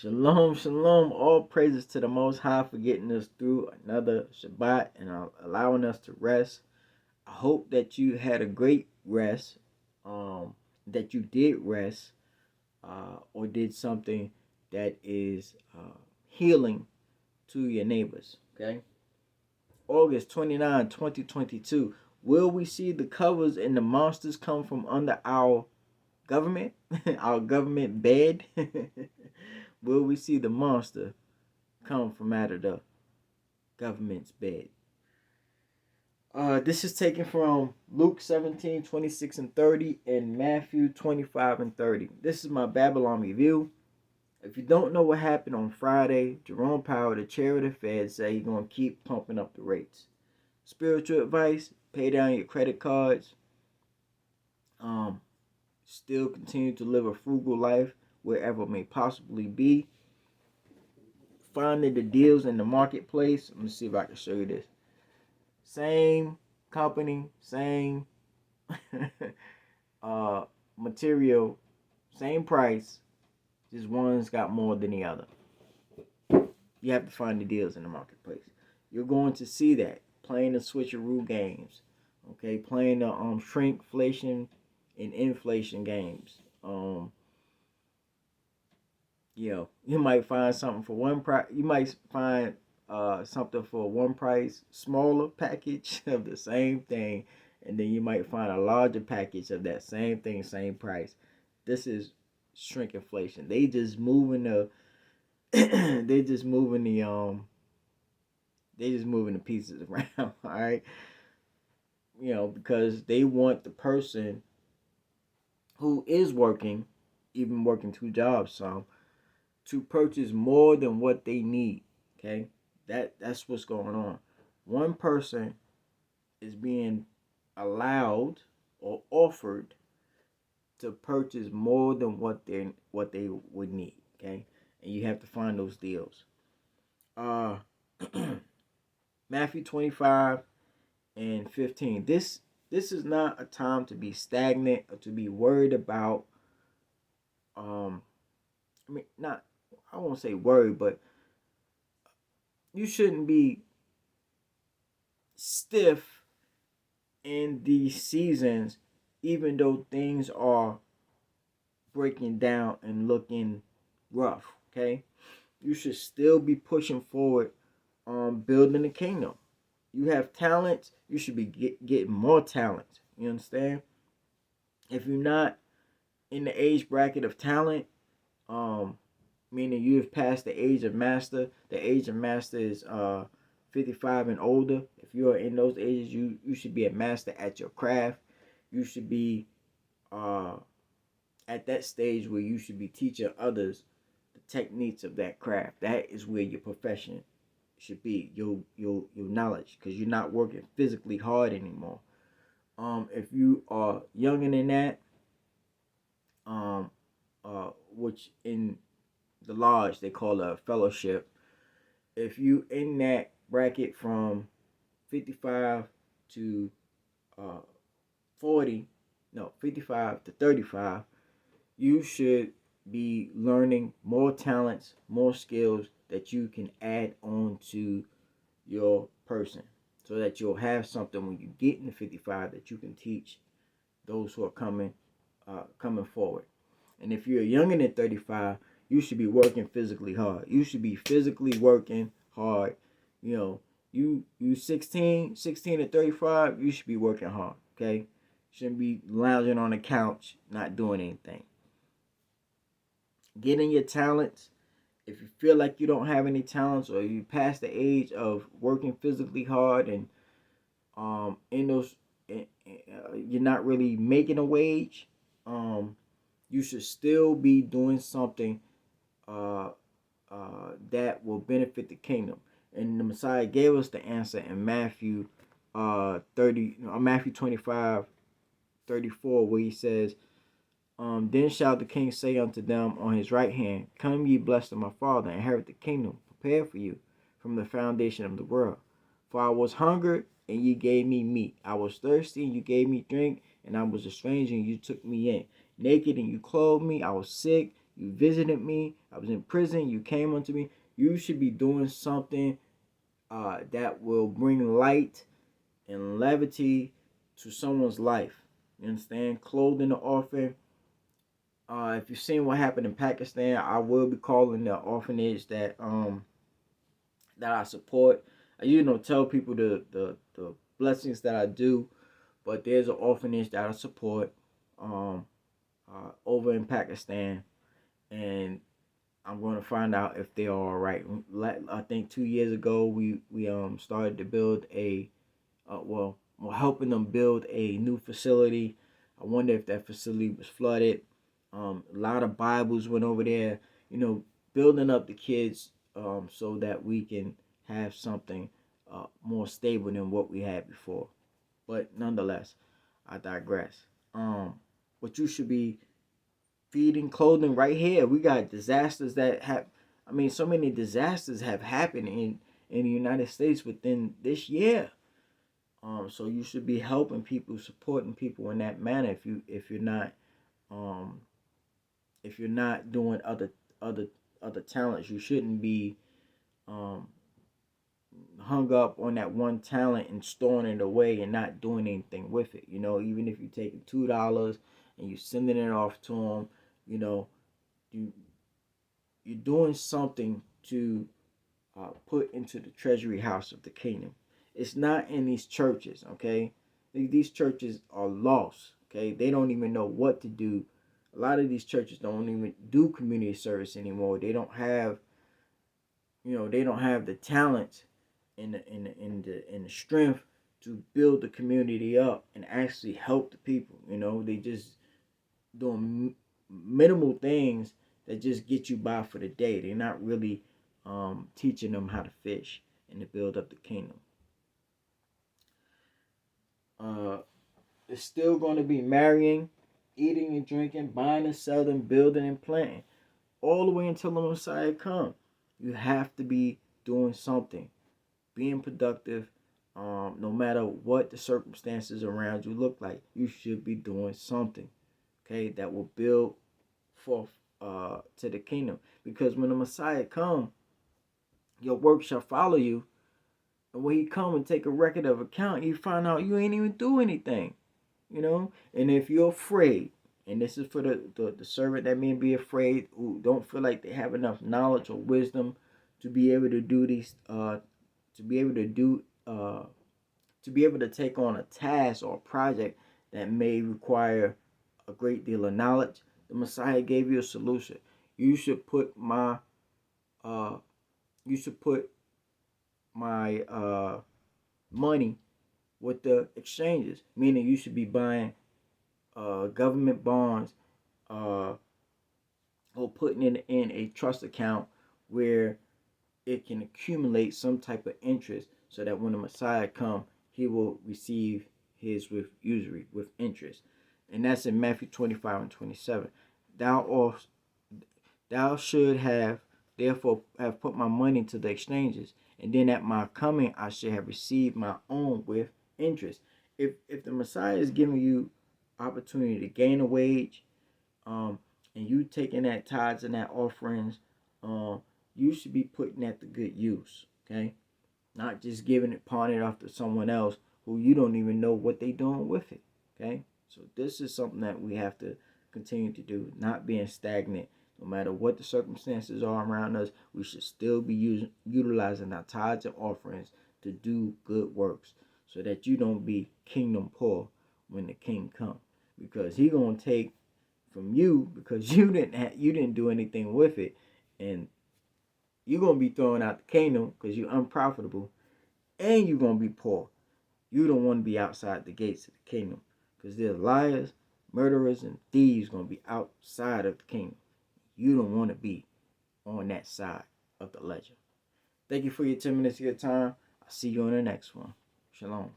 Shalom, shalom. All praises to the Most High for getting us through another Shabbat and allowing us to rest. I hope that you had a great rest, that you did rest, or did something that is healing to your neighbors. Okay. August 29, 2022. Will we see the covers and the monsters come from under our government, our government bed? Will we see the monster come from out of the government's bed? This is taken from Luke 17:26 and 30 and Matthew 25 and 30. This is my Babylon review. If you don't know what happened on Friday, Jerome Powell, the chair of the Fed, said he's going to keep pumping up the rates. Spiritual advice: pay down your credit cards. Still continue to live a frugal life wherever it may possibly be. Finding the deals in the marketplace. Let me see if I can show you this. Same company, same material, same price, just one's got more than the other. You have to find the deals in the marketplace. You're going to see that playing the switcheroo games, okay, playing the shrinkflation and inflation games. You might find something for one price. You might find something for one price, smaller package of the same thing, and then you might find a larger package of that same thing, same price. This is shrinkflation. They just moving the they just moving the pieces around, all right? Because they want the person who is working, even working two jobs, to purchase more than what they need. Okay, that's what's going on. One person is being allowed or offered to purchase more than what they would need. Okay, and you have to find those deals. Matthew 25 and 15. This is not a time to be stagnant or to be worried about. Not, I won't say worried, but you shouldn't be stiff in these seasons, even though things are breaking down and looking rough. Okay, you should still be pushing forward on building the kingdom. You have talent, you should be getting more talent. You understand? If you're not in the age bracket of talent, meaning you have passed the age of master. The age of master is 55 and older. If you are in those ages, you should be a master at your craft. You should be at that stage where you should be teaching others the techniques of that craft. That is where your profession should be, your knowledge, because you're not working physically hard anymore. If you are younger than that, which in the lodge they call a fellowship, if you in that bracket from 55 to 40, no, 55 to 35, you should be learning more talents, more skills that you can add on to your person, so that you'll have something when you get in the 55 that you can teach those who are coming forward. And if you're younger than 35, you should be working physically hard. You should be physically working hard. You 16 to 35, you should be working hard, okay? Shouldn't be lounging on the couch, not doing anything. Getting your talents. If you feel like you don't have any talents, or you pass the age of working physically hard, and in those you're not really making a wage, you should still be doing something that will benefit the kingdom. And the Messiah gave us the answer in Matthew 25:34, where he says, then shall the king say unto them on his right hand, come ye blessed of my Father, inherit the kingdom prepared for you from the foundation of the world. For I was hungered, and ye gave me meat. I was thirsty, and you gave me drink. And I was a stranger, and you took me in. Naked, and you clothed me. I was sick, You visited me. I was in prison. You came unto me. You should be doing something that will bring light and levity to someone's life. You understand? Clothing the orphan. If you've seen what happened in Pakistan, I will be calling the orphanage that I support. Tell people the blessings that I do, but there's an orphanage that I support over in Pakistan, and I'm going to find out if they are all right. I think 2 years ago we started to build we're helping them build a new facility. I wonder if that facility was flooded. A lot of Bibles went over there. Building up the kids so that we can have something more stable than what we had before. But nonetheless, I digress. What you should be feeding, clothing right here. We got disasters that have. So many disasters have happened in the United States within this year. So you should be helping people, supporting people in that manner. Um, if you're not doing other talents, you shouldn't be um hung up on that one talent and storing it away and not doing anything with it. Even if you take $2 and you sending it off to them, you you're doing something to put into the treasury house of the kingdom. It's not in these churches, okay? These churches are lost, okay? They don't even know what to do. A lot of these churches don't even do community service anymore. They don't have the talent and the strength to build the community up and actually help the people. They just doing minimal things that just get you by for the day. They're not really teaching them how to fish and to build up the kingdom. It's still going to be marrying, eating and drinking, buying and selling, building and planting, all the way until the Messiah comes. You have to be doing something, being productive. No matter what the circumstances around you look like, you should be doing something, okay, that will build forth to the kingdom. Because when the Messiah come, your work shall follow you. And when he come and take a record of account, you find out you ain't even do anything. And if you're afraid, and this is for the servant that may be afraid, who don't feel like they have enough knowledge or wisdom to be able to do these to be able to do to be able to take on a task or a project that may require a great deal of knowledge, the Messiah gave you a solution. You should put my uh you should put my money with the exchanges, meaning you should be buying government bonds uh or putting it in a trust account where it can accumulate some type of interest, so that when the Messiah come, he will receive his with usury, with interest. And that's in Matthew 25 and 27. Thou should have therefore have put my money to the exchanges, and then at my coming I should have received my own with interest. If the Messiah is giving you opportunity to gain a wage, and you taking that tithes and that offerings, you should be putting that to good use, okay? Not just giving it, pawning it off to someone else who you don't even know what they doing with it, okay? So this is something that we have to continue to do, not being stagnant. No matter what the circumstances are around us, we should still be utilizing our tithes and offerings to do good works, so that you don't be kingdom poor when the king comes, because he gonna take from you because you didn't do anything with it, and you're gonna be thrown out the kingdom because you're unprofitable, and you're gonna be poor. You don't want to be outside the gates of the kingdom, because there's liars, murderers, and thieves gonna be outside of the kingdom. You don't want to be on that side of the ledger. Thank you for your 10 minutes of your time. I'll see you on the next one. Shalom.